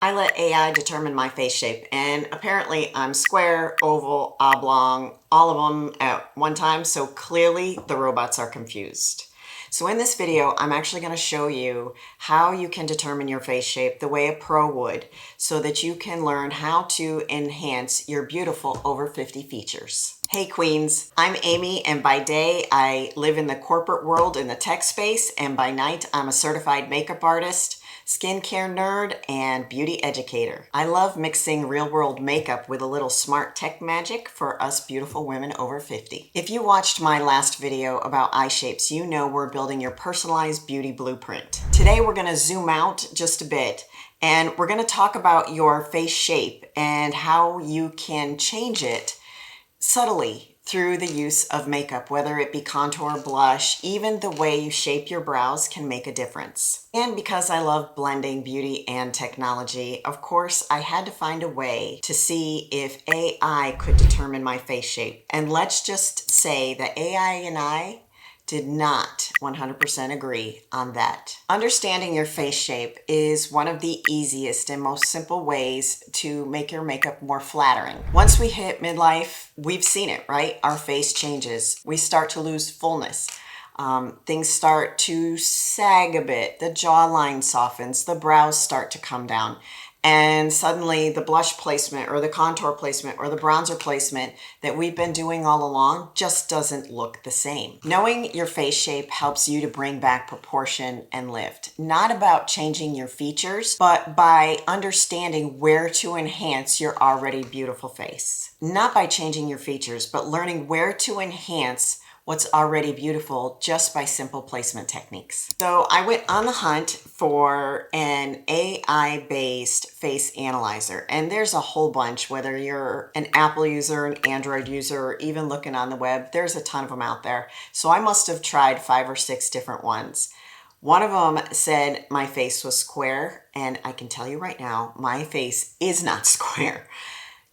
I let AI determine my face shape, and apparently I'm square, oval, oblong, all of them at one time, so clearly the robots are confused. So in this video, I'm actually going to show you how you can determine your face shape the way a pro would, so that you can learn how to enhance your beautiful over 50 features. Hey queens, I'm Amy, and by day I live in the corporate world in the tech space, and by night I'm a certified makeup artist, skincare nerd, and beauty educator. I love mixing real-world makeup with a little smart tech magic for us beautiful women over 50. If you watched my last video about eye shapes, you know we're building your personalized beauty blueprint. Today we're going to zoom out just a bit, and we're going to talk about your face shape and how you can change it subtly through the use of makeup, whether it be contour, blush, even the way you shape your brows can make a difference. And because I love blending beauty and technology, of course, I had to find a way to see if AI could determine my face shape. And let's just say that AI and I did not 100% agree on that. Understanding your face shape is one of the easiest and most simple ways to make your makeup more flattering. Once we hit midlife, we've seen it, right? Our face changes. We start to lose fullness. Things start to sag a bit. The jawline softens. The brows start to come down. And suddenly the blush placement or the contour placement or the bronzer placement that we've been doing all along just doesn't look the same. Knowing your face shape helps you to bring back proportion and lift. Not about changing your features, but by understanding where to enhance your already beautiful face. Not by changing your features, but learning where to enhance what's already beautiful just by simple placement techniques. So I went on the hunt for an AI-based face analyzer, and there's a whole bunch, whether you're an Apple user, an Android user, or even looking on the web, there's a ton of them out there. So I must have tried 5 or 6 different ones. One of them said my face was square, and I can tell you right now, my face is not square.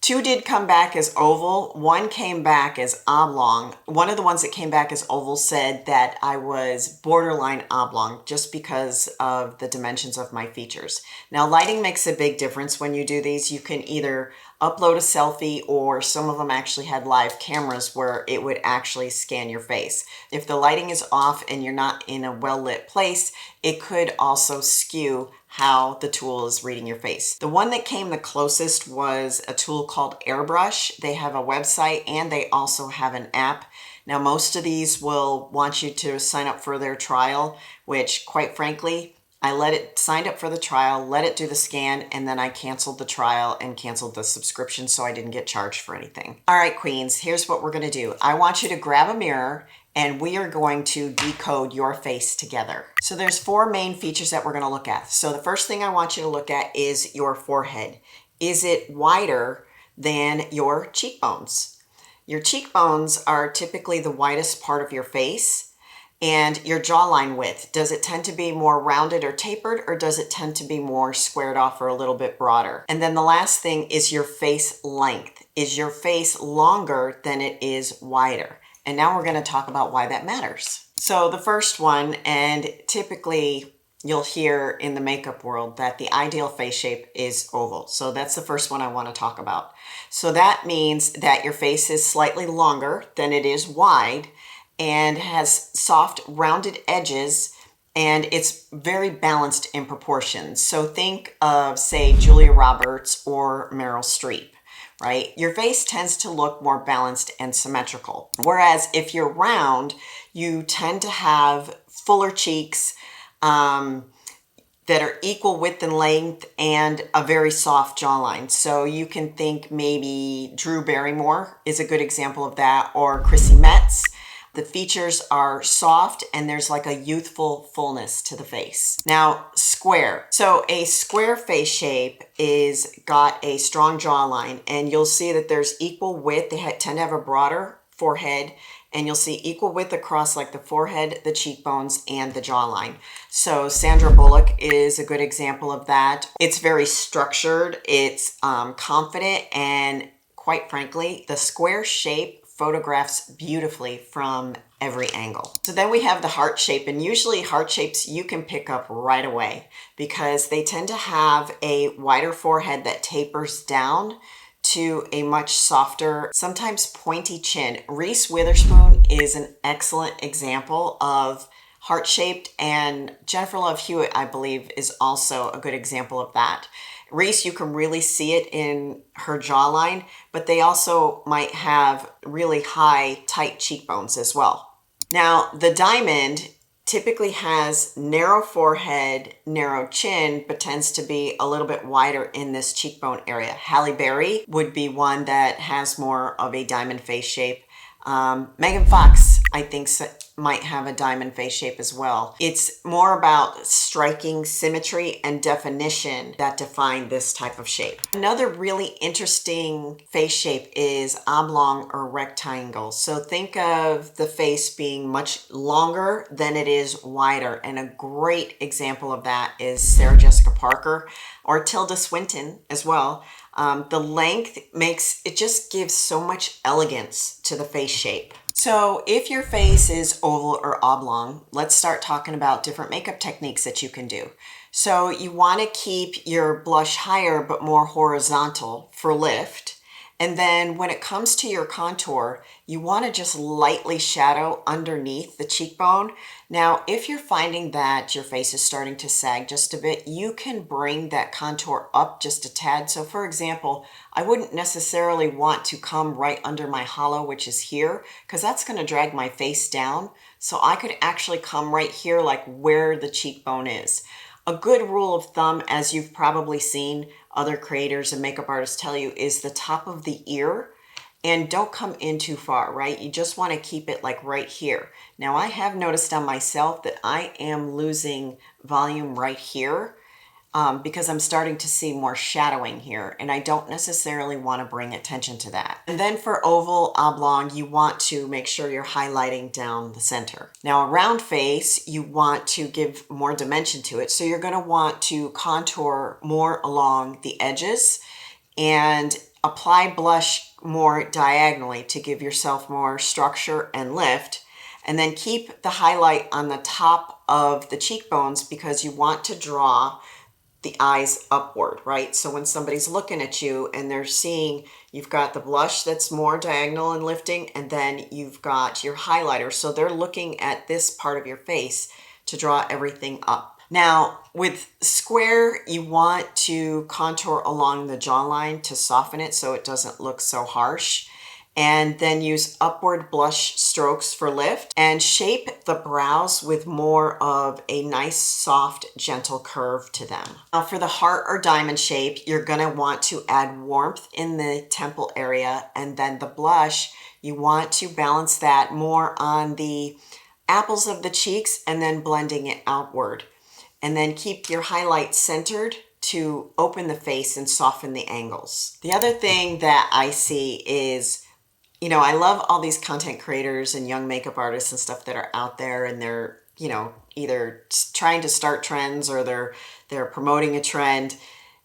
2 did come back as oval, 1 came back as oblong. One of the ones that came back as oval said that I was borderline oblong just because of the dimensions of my features. Now, lighting makes a big difference when you do these. You can either upload a selfie, or some of them actually had live cameras where it would actually scan your face. If the lighting is off and you're not in a well-lit place, it could also skew how the tool is reading your face. The one that came the closest was a tool called Airbrush. They have a website and they also have an app. Now, most of these will want you to sign up for their trial, which quite frankly, I signed up for the trial, let it do the scan, and then I canceled the trial and canceled the subscription so I didn't get charged for anything. All right, queens, here's what we're gonna do. I want you to grab a mirror and we are going to decode your face together. So there's 4 main features that we're gonna look at. So the first thing I want you to look at is your forehead. Is it wider than your cheekbones? Your cheekbones are typically the widest part of your face. And your jawline width, does it tend to be more rounded or tapered, or does it tend to be more squared off or a little bit broader? And then the last thing is your face length. Is your face longer than it is wider? And now we're going to talk about why that matters. So the first one, and typically you'll hear in the makeup world that the ideal face shape is oval. So that's the first one I want to talk about. So that means that your face is slightly longer than it is wide, and has soft rounded edges, and it's very balanced in proportions. So think of, say, Julia Roberts or Meryl Streep, right? Your face tends to look more balanced and symmetrical. Whereas if you're round, you tend to have fuller cheeks that are equal width and length, and a very soft jawline. So you can think maybe Drew Barrymore is a good example of that, or Chrissy Metz. The features are soft and there's like a youthful fullness to the face. Now, square. So a square face shape is got a strong jawline, and you'll see that there's equal width. They tend to have a broader forehead, and you'll see equal width across like the forehead, the cheekbones, and the jawline. So Sandra Bullock is a good example of that. It's very structured, it's confident, and quite frankly, the square shape photographs beautifully from every angle. So then we have the heart shape, and usually heart shapes you can pick up right away because they tend to have a wider forehead that tapers down to a much softer, sometimes pointy chin. Reese Witherspoon is an excellent example of heart-shaped, and Jennifer Love Hewitt, I believe, is also a good example of that. Reese, you can really see it in her jawline, but they also might have really high, tight cheekbones as well. Now, the diamond typically has narrow forehead, narrow chin, but tends to be a little bit wider in this cheekbone area. Halle Berry would be one that has more of a diamond face shape. Megan Fox, I think, might have a diamond face shape as well. It's more about striking symmetry and definition that define this type of shape. Another really interesting face shape is oblong or rectangle. So think of the face being much longer than it is wider. And a great example of that is Sarah Jessica Parker or Tilda Swinton as well. The length just gives so much elegance to the face shape. So if your face is oval or oblong, let's start talking about different makeup techniques that you can do. So you want to keep your blush higher but more horizontal for lift. And then when it comes to your contour, you want to just lightly shadow underneath the cheekbone. Now, if you're finding that your face is starting to sag just a bit, you can bring that contour up just a tad. So for example, I wouldn't necessarily want to come right under my hollow, which is here, because that's going to drag my face down. So I could actually come right here, like where the cheekbone is. A good rule of thumb, as you've probably seen other creators and makeup artists tell you, is the top of the ear, and don't come in too far, right? You just want to keep it like right here. Now, I have noticed on myself that I am losing volume right here because I'm starting to see more shadowing here, and I don't necessarily want to bring attention to that. And then for oval, oblong, you want to make sure you're highlighting down the center. Now, a round face, you want to give more dimension to it, so you're going to want to contour more along the edges and apply blush more diagonally to give yourself more structure and lift. And then keep the highlight on the top of the cheekbones because you want to draw the eyes upward, right? So when somebody's looking at you and they're seeing you've got the blush that's more diagonal and lifting, and then you've got your highlighter. So they're looking at this part of your face to draw everything up. Now, with square, you want to contour along the jawline to soften it so it doesn't look so harsh. And then use upward blush strokes for lift and shape the brows with more of a nice, soft, gentle curve to them. Now for the heart or diamond shape, you're gonna want to add warmth in the temple area, and then the blush, you want to balance that more on the apples of the cheeks and then blending it outward. And then keep your highlight centered to open the face and soften the angles. The other thing that I see is, you know, I love all these content creators and young makeup artists and stuff that are out there, and they're, you know, either trying to start trends or they're promoting a trend.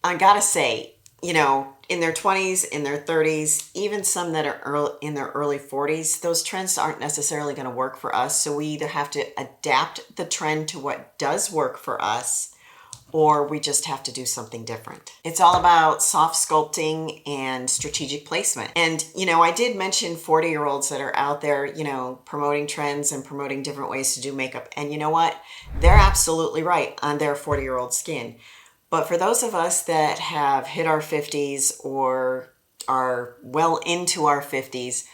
I gotta say, you know, in their 20s, in their 30s, even some that are in their early 40s, those trends aren't necessarily going to work for us. So we either have to adapt the trend to what does work for us, or we just have to do something different. It's all about soft sculpting and strategic placement. And, you know, I did mention 40-year-olds that are out there, you know, promoting trends and promoting different ways to do makeup. And you know what? They're absolutely right on their 40-year-old skin. But for those of us that have hit our 50s or are well into our 50s,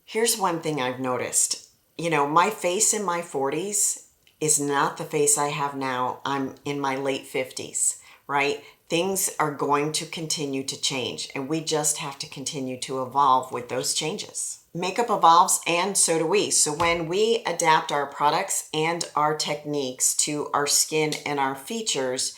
here's one thing I've noticed. You know, my face in my 40s is not the face I have now. I'm in my late 50s, right? Things are going to continue to change, and we just have to continue to evolve with those changes. Makeup evolves, and so do we. So when we adapt our products and our techniques to our skin and our features,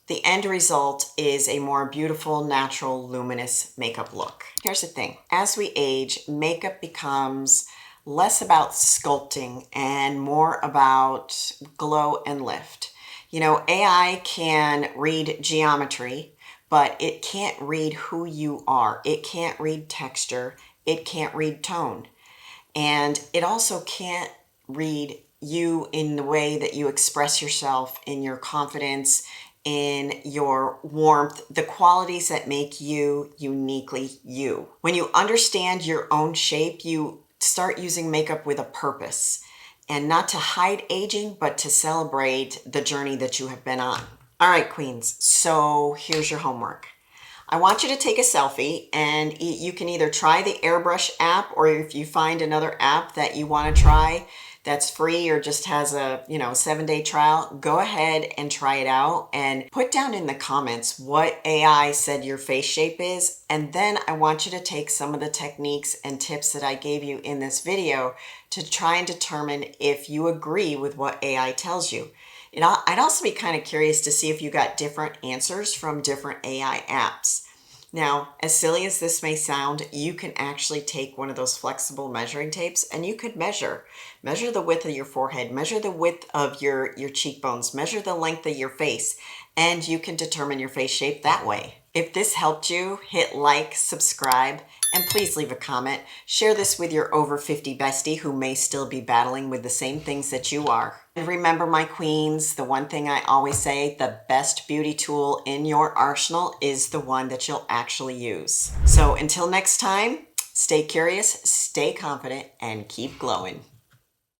the end result is a more beautiful, natural, luminous makeup look. Here's the thing. As we age, makeup becomes less about sculpting and more about glow and lift. You know, AI can read geometry, but it can't read who you are. It can't read texture. It can't read tone. And it also can't read you in the way that you express yourself, in your confidence, in your warmth, the qualities that make you uniquely you. When you understand your own shape, you start using makeup with a purpose, and not to hide aging, but to celebrate the journey that you have been on. All right, queens, so here's your homework. I want you to take a selfie, and you can either try the Airbrush app, or if you find another app that you want to try that's free or just has a 7-day trial, go ahead and try it out and put down in the comments what AI said your face shape is. And then I want you to take some of the techniques and tips that I gave you in this video to try and determine if you agree with what AI tells you. I'd also be kind of curious to see if you got different answers from different AI apps. Now, as silly as this may sound, you can actually take one of those flexible measuring tapes and you could measure the width of your forehead, measure the width of your cheekbones, measure the length of your face, and you can determine your face shape that way. If this helped you, hit like, subscribe, and please leave a comment. Share this with your over 50 bestie who may still be battling with the same things that you are. And remember, my queens, the one thing I always say, the best beauty tool in your arsenal is the one that you'll actually use. So until next time, stay curious, stay confident, and keep glowing.